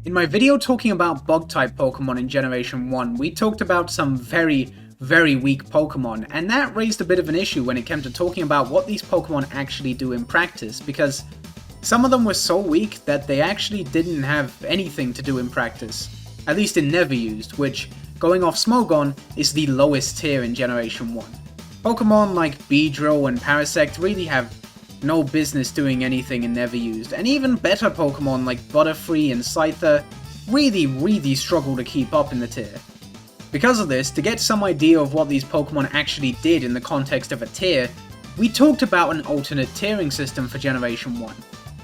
In my video talking about bug-type Pokemon in Generation 1, we talked about some very weak Pokemon, and that raised a bit of an issue when it came to talking about what these Pokemon actually do in practice, because some of them were so weak that they actually didn't have anything to do in practice, at least in Never Used, which, going off Smogon, is the lowest tier in Generation 1. Pokemon like Beedrill and Parasect really have no business doing anything in Never Used, and even better Pokemon like Butterfree and Scyther really struggle to keep up in the tier. Because of this, to get some idea of what these Pokemon actually did in the context of a tier, we talked about an alternate tiering system for Generation 1,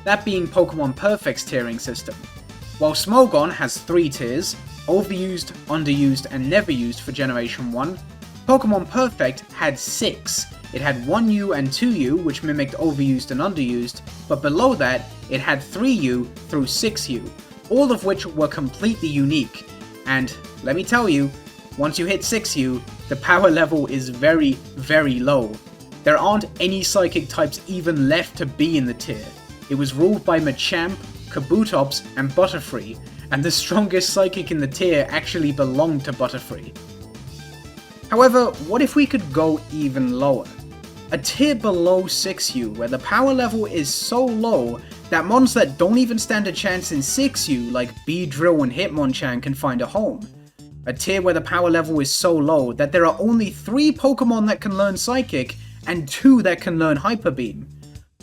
that being Pokemon Perfect's tiering system. While Smogon has 3 tiers, Overused, Underused, and Never Used for Generation 1, Pokemon Perfect had 6. It had 1U and 2U, which mimicked Overused and Underused, but below that, it had 3U through 6U, all of which were completely unique. And let me tell you, once you hit 6U, the power level is very low. There aren't any Psychic types even left to be in the tier. It was ruled by Machamp, Kabutops, and Butterfree, and the strongest Psychic in the tier actually belonged to Butterfree. However, what if we could go even lower? A tier below 6U, where the power level is so low that mons that don't even stand a chance in 6U, like Beedrill and Hitmonchan, can find a home. A tier where the power level is so low that there are only 3 Pokemon that can learn Psychic, and 2 that can learn Hyper Beam.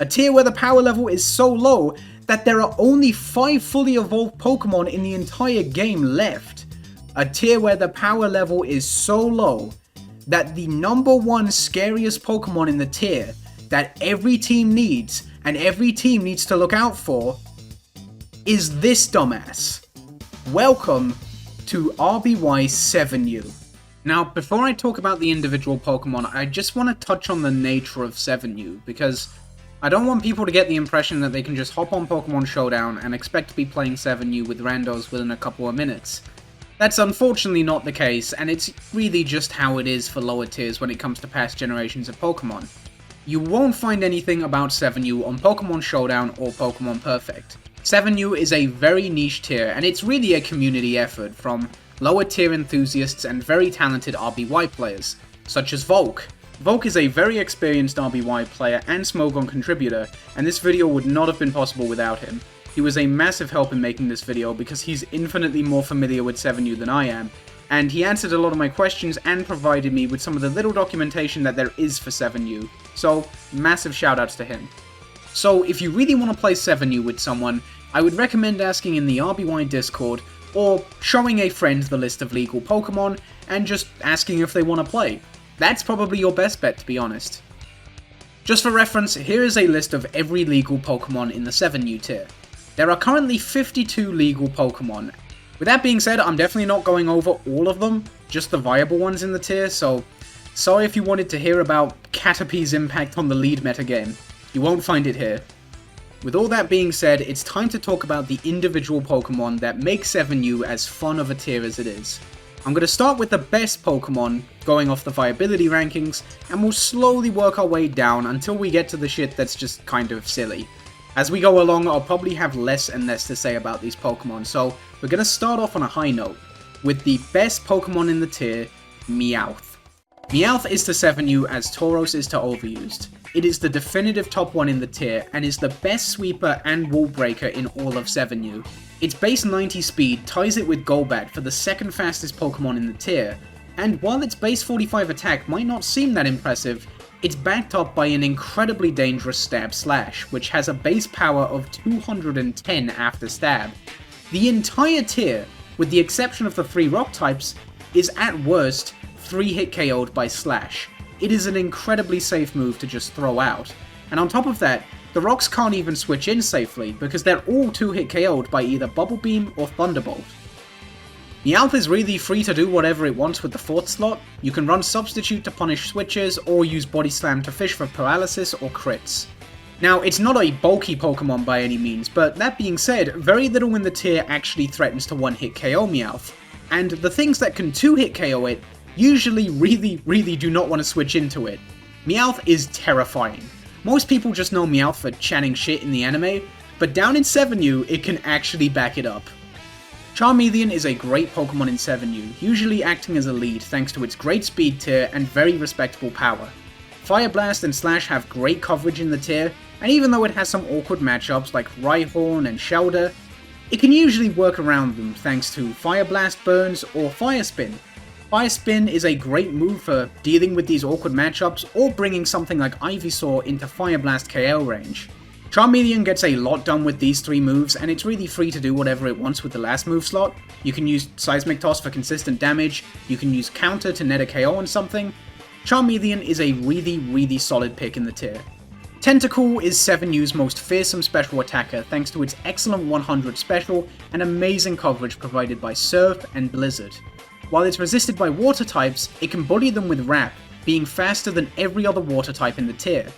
A tier where the power level is so low that there are only 5 fully evolved Pokemon in the entire game left. A tier where the power level is so low that the number 1 scariest Pokemon in the tier that every team needs, and every team needs to look out for, is this dumbass. Welcome to RBY 7U. Now, before I talk about the individual Pokemon, I just want to touch on the nature of 7U, because I don't want people to get the impression that they can just hop on Pokemon Showdown and expect to be playing 7U with randos within a couple of minutes. That's unfortunately not the case, and it's really just how it is for lower tiers when it comes to past generations of Pokemon. You won't find anything about 7U on Pokemon Showdown or Pokemon Perfect. 7U is a very niche tier, and it's really a community effort from lower tier enthusiasts and very talented RBY players, such as Volk. Volk is a very experienced RBY player and Smogon contributor, and this video would not have been possible without him. He was a massive help in making this video because he's infinitely more familiar with 7U than I am, and he answered a lot of my questions and provided me with some of the little documentation that there is for 7U, so massive shoutouts to him. So if you really want to play 7U with someone, I would recommend asking in the RBY Discord, or showing a friend the list of legal Pokemon, and just asking if they want to play. That's probably your best bet, to be honest. Just for reference, here is a list of every legal Pokemon in the 7U tier. There are currently 52 legal Pokemon. With that being said, I'm definitely not going over all of them, just the viable ones in the tier, so sorry if you wanted to hear about Caterpie's impact on the lead metagame. You won't find it here. With all that being said, it's time to talk about the individual Pokemon that make 7U as fun of a tier as it is. I'm going to start with the best Pokemon, going off the viability rankings, and we'll slowly work our way down until we get to the shit that's just kind of silly. As we go along, I'll probably have less and less to say about these Pokemon, so we're going to start off on a high note, with the best Pokemon in the tier, Meowth. Meowth is to 7U as Tauros is to Overused. It is the definitive top 1 in the tier, and is the best sweeper and wall breaker in all of 7U. Its base 90 speed ties it with Golbat for the second fastest Pokemon in the tier, and while its base 45 attack might not seem that impressive, it's backed up by an incredibly dangerous Stab Slash, which has a base power of 210 after stab. The entire tier, with the exception of the 3 rock types, is at worst 3 hit KO'd by Slash. It is an incredibly safe move to just throw out, and on top of that, the rocks can't even switch in safely because they're all 2 hit KO'd by either Bubble Beam or Thunderbolt. Meowth is really free to do whatever it wants with the 4th slot. You can run Substitute to punish switches, or use Body Slam to fish for paralysis or crits. Now, it's not a bulky Pokemon by any means, but that being said, very little in the tier actually threatens to 1-hit KO Meowth, and the things that can 2-hit KO it usually really do not want to switch into it. Meowth is terrifying. Most people just know Meowth for chatting shit in the anime, but down in 7U, it can actually back it up. Charmeleon is a great Pokemon in 7U, usually acting as a lead thanks to its great speed tier and very respectable power. Fire Blast and Slash have great coverage in the tier, and even though it has some awkward matchups like Rhyhorn and Shellder, it can usually work around them thanks to Fire Blast burns or Fire Spin. Fire Spin is a great move for dealing with these awkward matchups or bringing something like Ivysaur into Fire Blast KO range. Charmeleon gets a lot done with these three moves, and it's really free to do whatever it wants with the last move slot. You can use Seismic Toss for consistent damage, you can use Counter to net a KO on something. Charmeleon is a really solid pick in the tier. Tentacool is 7U's most fearsome special attacker thanks to its excellent 100 special and amazing coverage provided by Surf and Blizzard. While it's resisted by water types, it can bully them with Wrap, being faster than every other water type in the tier.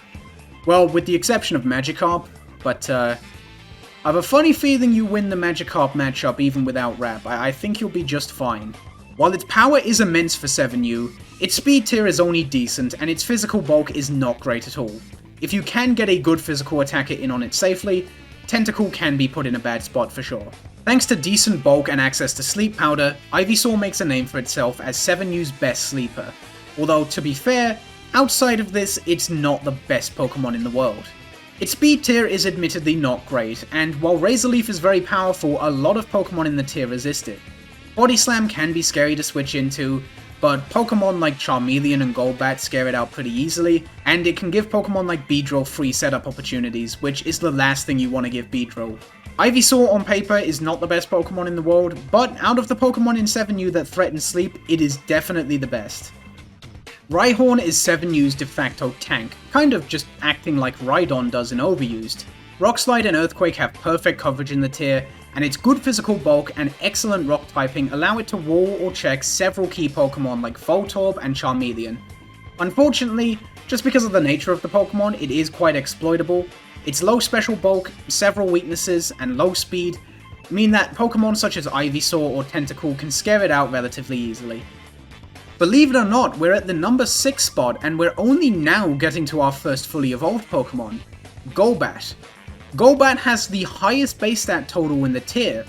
Well, with the exception of Magikarp, but I have a funny feeling you win the Magikarp matchup even without Wrap. I think you'll be just fine. While its power is immense for 7U, its speed tier is only decent and its physical bulk is not great at all. If you can get a good physical attacker in on it safely, Tentacool can be put in a bad spot for sure. Thanks to decent bulk and access to Sleep Powder, Ivysaur makes a name for itself as 7U's best sleeper. Although, to be fair, outside of this, it's not the best Pokemon in the world. Its speed tier is admittedly not great, and while Razor Leaf is very powerful, a lot of Pokemon in the tier resist it. Body Slam can be scary to switch into, but Pokemon like Charmeleon and Golbat scare it out pretty easily, and it can give Pokemon like Beedrill free setup opportunities, which is the last thing you want to give Beedrill. Ivysaur on paper is not the best Pokemon in the world, but out of the Pokemon in 7U that threaten sleep, it is definitely the best. Rhyhorn is 7U's de facto tank, kind of just acting like Rhydon does in Overused. Rock Slide and Earthquake have perfect coverage in the tier, and its good physical bulk and excellent rock typing allow it to wall or check several key Pokemon like Voltorb and Charmeleon. Unfortunately, just because of the nature of the Pokemon, it is quite exploitable. Its low special bulk, several weaknesses, and low speed mean that Pokemon such as Ivysaur or Tentacool can scare it out relatively easily. Believe it or not, we're at the number 6 spot and we're only now getting to our first fully evolved Pokemon, Golbat. Golbat has the highest base stat total in the tier.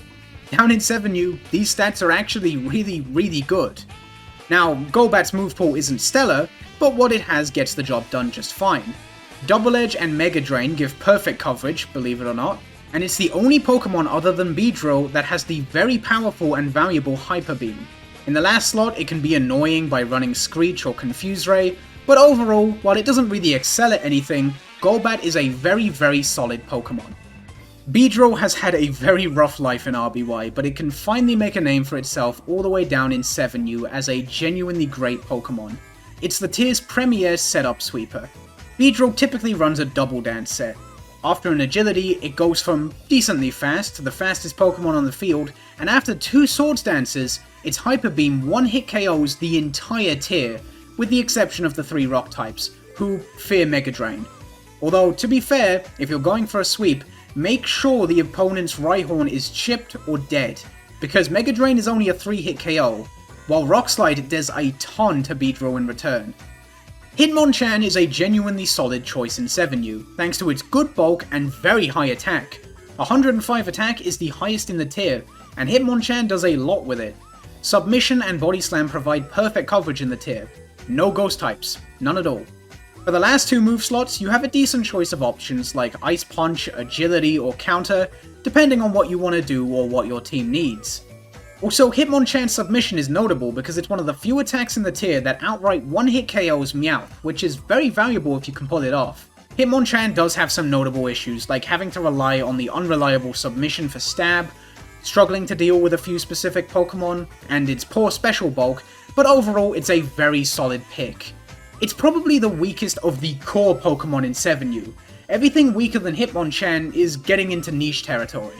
Down in 7U, these stats are actually really good. Now, Golbat's move pool isn't stellar, but what it has gets the job done just fine. Double Edge and Mega Drain give perfect coverage, believe it or not, and it's the only Pokemon other than Beedrill that has the very powerful and valuable Hyper Beam. In the last slot, it can be annoying by running Screech or Confuse Ray, but overall, while it doesn't really excel at anything, Golbat is a very solid Pokemon. Beedrill has had a very rough life in RBY, but it can finally make a name for itself all the way down in 7U as a genuinely great Pokemon. It's the tier's premier setup sweeper. Beedrill typically runs a double dance set. After an agility, it goes from decently fast to the fastest Pokemon on the field, and after 2 Swords Dances, its Hyper Beam one-hit KOs the entire tier, with the exception of the 3 rock types, who fear Mega Drain. Although, to be fair, if you're going for a sweep, make sure the opponent's Rhyhorn is chipped or dead, because Mega Drain is only a 3-hit KO, while Rock Slide does a ton to Beedrill in return. Hitmonchan is a genuinely solid choice in 7U, thanks to its good bulk and very high attack. 105 attack is the highest in the tier, and Hitmonchan does a lot with it. Submission and Body Slam provide perfect coverage in the tier. No ghost types, none at all. For the last 2 move slots, you have a decent choice of options like Ice Punch, Agility, or Counter, depending on what you want to do or what your team needs. Also, Hitmonchan's submission is notable because it's one of the few attacks in the tier that outright one-hit KOs Meowth, which is very valuable if you can pull it off. Hitmonchan does have some notable issues, like having to rely on the unreliable submission for stab, struggling to deal with a few specific Pokemon, and its poor special bulk, but overall it's a very solid pick. It's probably the weakest of the core Pokemon in 7U. Everything weaker than Hitmonchan is getting into niche territory.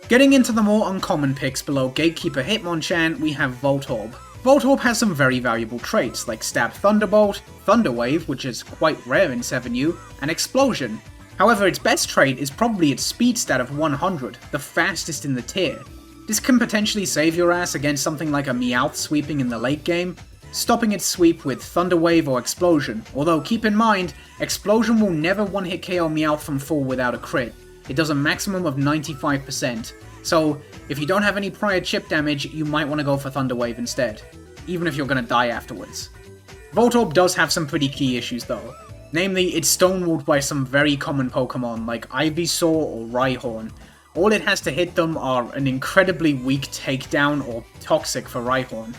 Getting into the more uncommon picks below Gatekeeper Hitmonchan, we have Voltorb. Voltorb has some very valuable traits like Stab Thunderbolt, Thunder Wave, which is quite rare in 7U, and Explosion. However, its best trait is probably its speed stat of 100, the fastest in the tier. This can potentially save your ass against something like a Meowth sweeping in the late game, stopping its sweep with Thunder Wave or Explosion, although keep in mind, Explosion will never one-hit KO Meowth from full without a crit. It does a maximum of 95%, so If you don't have any prior chip damage, you might want to go for Thunder Wave instead, even if you're going to die afterwards. Voltorb does have some pretty key issues though. Namely, it's stonewalled by some very common Pokemon like Ivysaur or Rhyhorn. All it has to hit them are an incredibly weak takedown or toxic for Rhyhorn.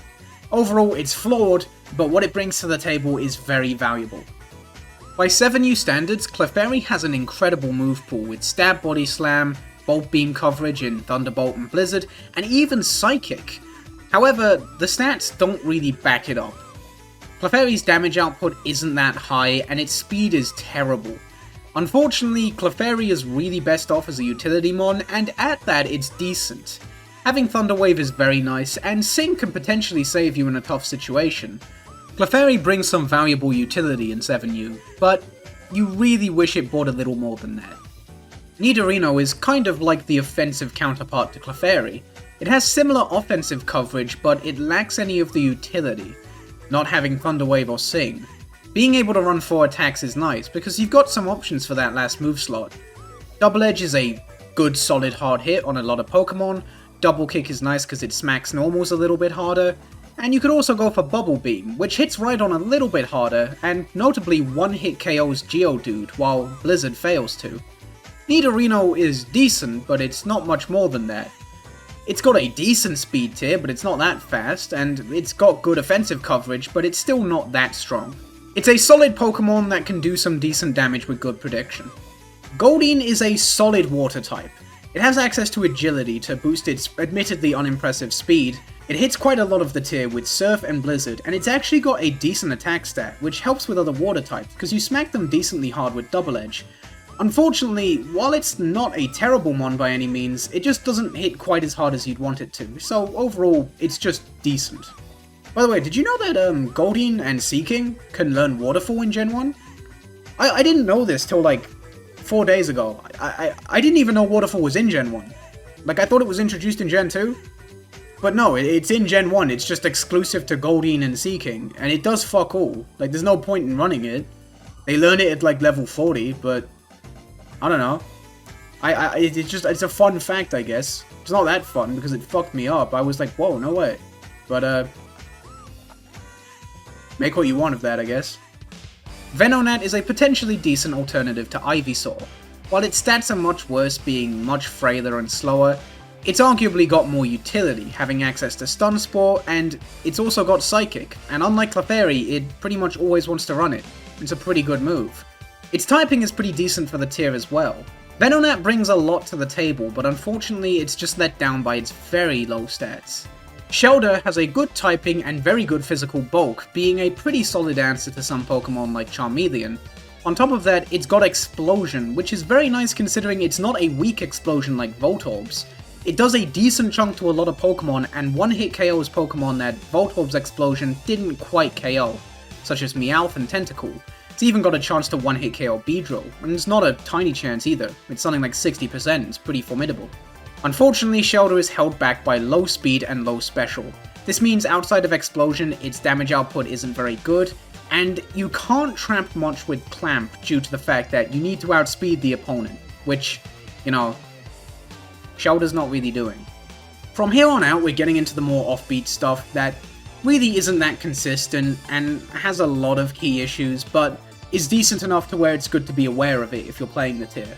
Overall, it's flawed, but what it brings to the table is very valuable. By 7U standards, Clefairy has an incredible move pool with Stab Body Slam, Bolt Beam coverage in Thunderbolt and Blizzard, and even Psychic. However, the stats don't really back it up. Clefairy's damage output isn't that high, and its speed is terrible. Unfortunately, Clefairy is really best off as a utility mon, and at that it's decent. Having Thunder Wave is very nice, and Sync can potentially save you in a tough situation. Clefairy brings some valuable utility in 7U, but you really wish it brought a little more than that. Nidorino is kind of like the offensive counterpart to Clefairy. It has similar offensive coverage, but it lacks any of the utility, not having Thunder Wave or Sing. Being able to run 4 attacks is nice, because you've got some options for that last move slot. Double Edge is a good solid hard hit on a lot of Pokemon, Double Kick is nice because it smacks normals a little bit harder, and you could also go for Bubble Beam, which hits Rhydon a little bit harder, and notably one-hit KOs Geodude, while Blizzard fails to. Nidorino is decent, but it's not much more than that. It's got a decent speed tier, but it's not that fast, and it's got good offensive coverage, but it's still not that strong. It's a solid Pokemon that can do some decent damage with good prediction. Goldeen is a solid water type. It has access to agility to boost its admittedly unimpressive speed. It hits quite a lot of the tier with Surf and Blizzard, and it's actually got a decent attack stat, which helps with other water types, because you smack them decently hard with Double Edge. Unfortunately, while it's not a terrible mon by any means, it just doesn't hit quite as hard as you'd want it to, so overall, it's just decent. By the way, did you know that Goldeen and Seeking can learn Waterfall in Gen 1? I didn't know this till like 4 days ago. I didn't even know Waterfall was in Gen 1. Like, I thought it was introduced in Gen 2. But no, it's in Gen 1, it's just exclusive to Goldeen and Seeking, and it does fuck all. Like, there's no point in running it. They learn it at like level 40, but I don't know. It's a fun fact, I guess. It's not that fun because it fucked me up. I was like, whoa, no way. But make what you want of that, I guess. Venonat is a potentially decent alternative to Ivysaur. While its stats are much worse, being much frailer and slower, it's arguably got more utility, having access to Stun Spore, and it's also got Psychic, and unlike Clefairy, it pretty much always wants to run it. It's a pretty good move. Its typing is pretty decent for the tier as well. Venonat brings a lot to the table, but unfortunately it's just let down by its very low stats. Shellder has a good typing and very good physical bulk, being a pretty solid answer to some Pokemon like Charmeleon. On top of that, it's got Explosion, which is very nice considering it's not a weak explosion like Voltorb's. It does a decent chunk to a lot of Pokemon, and one-hit KOs Pokemon that Voltorb's Explosion didn't quite KO, such as Meowth and Tentacool. It's even got a chance to one-hit KO Beedrill, and it's not a tiny chance either, it's something like 60%, it's pretty formidable. Unfortunately, Shellder is held back by low speed and low special. This means outside of Explosion, its damage output isn't very good, and you can't trap much with Clamp due to the fact that you need to outspeed the opponent, which, you know, Shellder's not really doing. From here on out, we're getting into the more offbeat stuff that really isn't that consistent and has a lot of key issues, but is decent enough to where it's good to be aware of it if you're playing the tier.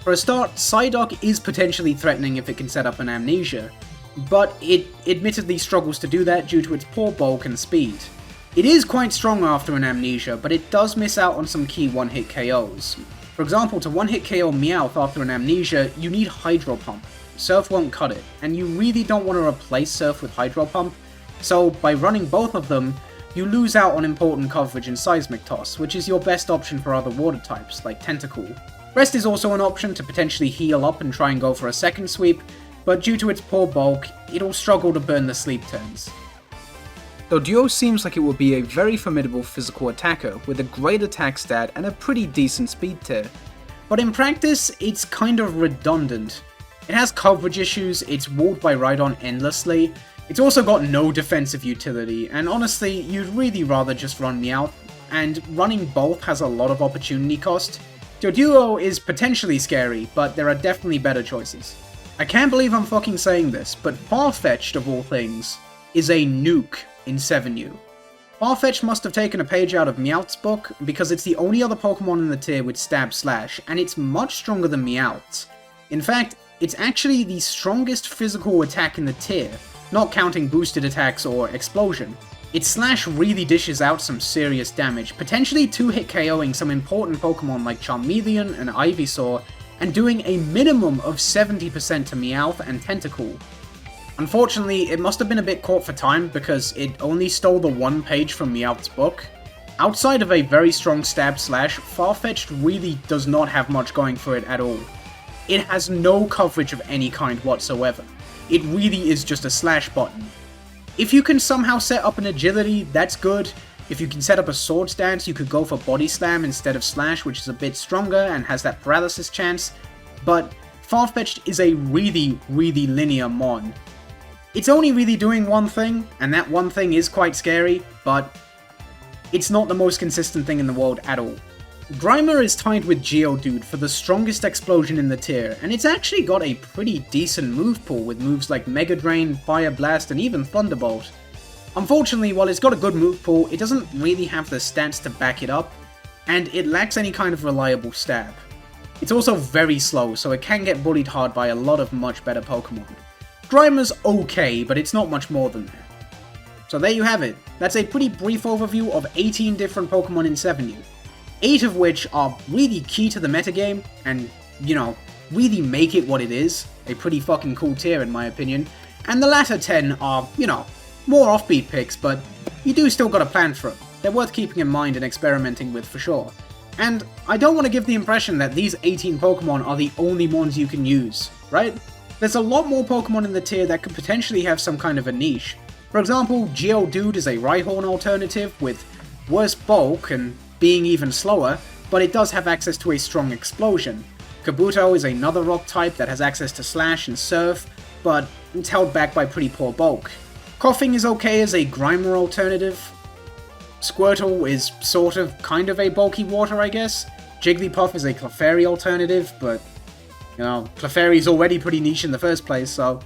For a start, Psyduck is potentially threatening if it can set up an Amnesia, but it admittedly struggles to do that due to its poor bulk and speed. It is quite strong after an Amnesia, but it does miss out on some key one-hit KOs. For example, to one-hit KO Meowth after an Amnesia, you need Hydro Pump. Surf won't cut it, and you really don't want to replace Surf with Hydro Pump, so by running both of them, you lose out on important coverage in Seismic Toss, which is your best option for other water types, like Tentacool. Rest is also an option to potentially heal up and try and go for a second sweep, but due to its poor bulk, it'll struggle to burn the sleep turns. Doduo seems like it would be a very formidable physical attacker with a great attack stat and a pretty decent speed tier. But in practice, it's kind of redundant. It has coverage issues, it's walled by Rhydon endlessly, it's also got no defensive utility, and honestly, you'd really rather just run Meowth, and running both has a lot of opportunity cost. Doduo is potentially scary, but there are definitely better choices. I can't believe I'm fucking saying this, but Farfetch'd, of all things, is a nuke in 7U. Farfetch'd must have taken a page out of Meowth's book, because it's the only other Pokemon in the tier with Stab Slash, and it's much stronger than Meowth's. In fact, it's actually the strongest physical attack in the tier, not counting boosted attacks or Explosion. Its Slash really dishes out some serious damage, potentially 2-hit KOing some important Pokemon like Charmeleon and Ivysaur, and doing a minimum of 70% to Meowth and Tentacool. Unfortunately, it must have been a bit caught for time because it only stole the one page from Meowth's book. Outside of a very strong Stab Slash, Farfetch'd really does not have much going for it at all. It has no coverage of any kind whatsoever. It really is just a Slash button. If you can somehow set up an agility, that's good. If you can set up a Sword Stance, you could go for Body Slam instead of Slash, which is a bit stronger and has that paralysis chance, but Farfetch'd is a really, really linear mon. It's only really doing one thing, and that one thing is quite scary, but it's not the most consistent thing in the world at all. Grimer is tied with Geodude for the strongest explosion in the tier, and it's actually got a pretty decent move pool with moves like Mega Drain, Fire Blast, and even Thunderbolt. Unfortunately, while it's got a good move pool, it doesn't really have the stats to back it up, and it lacks any kind of reliable stab. It's also very slow, so it can get bullied hard by a lot of much better Pokemon. Grimer's okay, but it's not much more than that. So there you have it. That's a pretty brief overview of 18 different Pokemon in 7U. 8 of which are really key to the metagame, and, you know, really make it what it is. A pretty fucking cool tier in my opinion. And the latter 10 are, you know, more offbeat picks, but you do still got a plan for them. They're worth keeping in mind and experimenting with for sure. And I don't want to give the impression that these 18 Pokemon are the only ones you can use, right? There's a lot more Pokemon in the tier that could potentially have some kind of a niche. For example, Geodude is a Rhyhorn alternative with worse bulk and being even slower, but it does have access to a strong explosion. Kabuto is another rock type that has access to Slash and Surf, but it's held back by pretty poor bulk. Koffing is okay as a Grimer alternative. Squirtle is sort of kind of a bulky water, I guess. Jigglypuff is a Clefairy alternative, but, you know, Clefairy's already pretty niche in the first place, so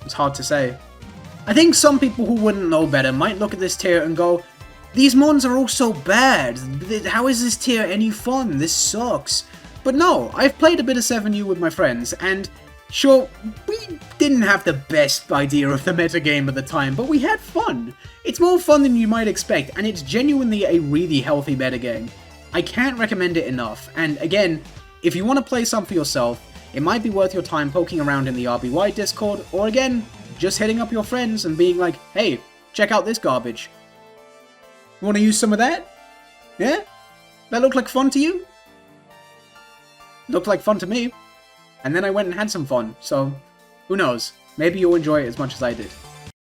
it's hard to say. I think some people who wouldn't know better might look at this tier and go, these mons are all so bad, how is this tier any fun, this sucks. But no, I've played a bit of 7U with my friends, and sure, we didn't have the best idea of the metagame at the time, but we had fun. It's more fun than you might expect, and it's genuinely a really healthy metagame. I can't recommend it enough, and again, if you want to play some for yourself, it might be worth your time poking around in the RBY Discord, or again, just hitting up your friends and being like, hey, check out this garbage. You want to use some of that? Yeah? That looked like fun to you? Looked like fun to me. And then I went and had some fun, so who knows? Maybe you'll enjoy it as much as I did.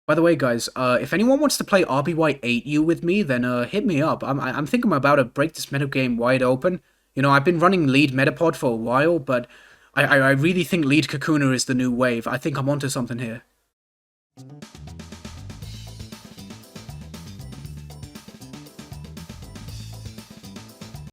By the way, guys, if anyone wants to play RBY 8U with me, then hit me up. I'm thinking I'm about to break this metagame wide open. You know, I've been running lead Metapod for a while, but I really think lead Kakuna is the new wave. I think I'm onto something here.